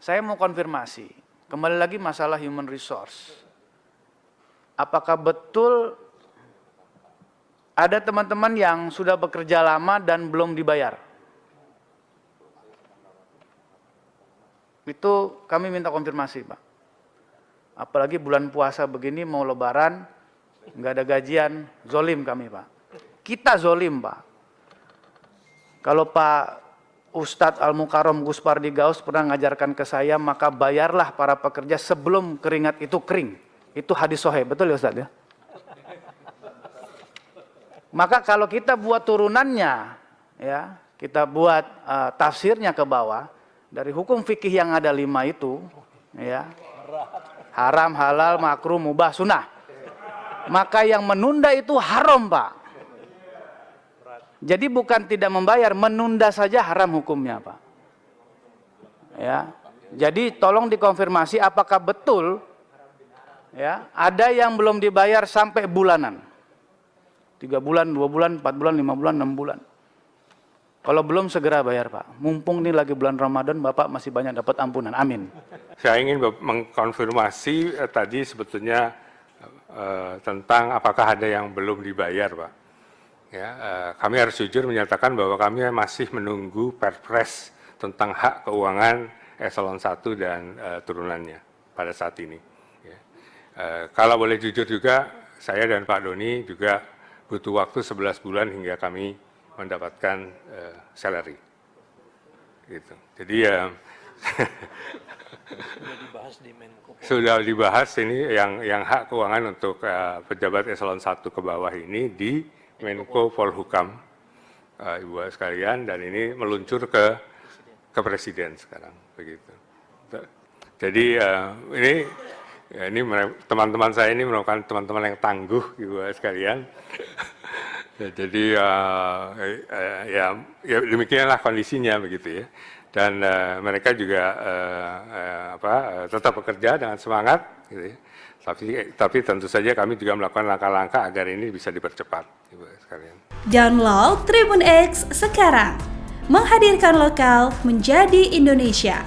saya mau konfirmasi, kembali lagi masalah human resource. Apakah betul ada teman-teman yang sudah bekerja lama dan belum dibayar? Itu kami minta konfirmasi, Pak. Apalagi bulan puasa begini, mau lebaran, nggak ada gajian, zolim kami, Pak. Kita zolim, Pak. Kalau Pak Ustadz Al-Mukarram Gus Pardi Gaus pernah ngajarkan ke saya, maka bayarlah para pekerja sebelum keringat itu kering. Itu hadis sahih, betul ya Ustadz ya? Maka kalau kita buat turunannya, ya, kita buat tafsirnya ke bawah, dari hukum fikih yang ada 5 itu, ya, haram, halal, makruh, mubah, sunnah. Maka yang menunda itu haram, Pak. Jadi bukan tidak membayar, menunda saja haram hukumnya, Pak. Ya, jadi tolong dikonfirmasi apakah betul, ya, ada yang belum dibayar sampai bulanan. 3 bulan, 2 bulan, 4 bulan, 5 bulan, 6 bulan. Kalau belum segera bayar, Pak. Mumpung ini lagi bulan Ramadan, Bapak masih banyak dapat ampunan. Amin. Saya ingin mengkonfirmasi tadi sebetulnya tentang apakah ada yang belum dibayar, Pak. Ya, kami harus jujur menyatakan bahwa kami masih menunggu Perpres tentang hak keuangan eselon 1 dan turunannya pada saat ini. Ya. Kalau boleh jujur juga, saya dan Pak Doni juga butuh waktu 11 bulan hingga kami mendapatkan salary. Gitu. Jadi ya sudah dibahas ini yang hak keuangan untuk pejabat eselon 1 ke bawah ini di Menko Polhukam, Ibu sekalian, dan ini meluncur ke Presiden sekarang, begitu. Jadi ini teman-teman saya ini merupakan teman-teman yang tangguh, Ibu sekalian. Jadi ya demikianlah kondisinya, begitu ya. Dan mereka juga tetap bekerja dengan semangat, gitu ya. Tapi tentu saja kami juga melakukan langkah-langkah agar ini bisa dipercepat, Ibu sekalian. Download Tribun X sekarang, menghadirkan lokal menjadi Indonesia.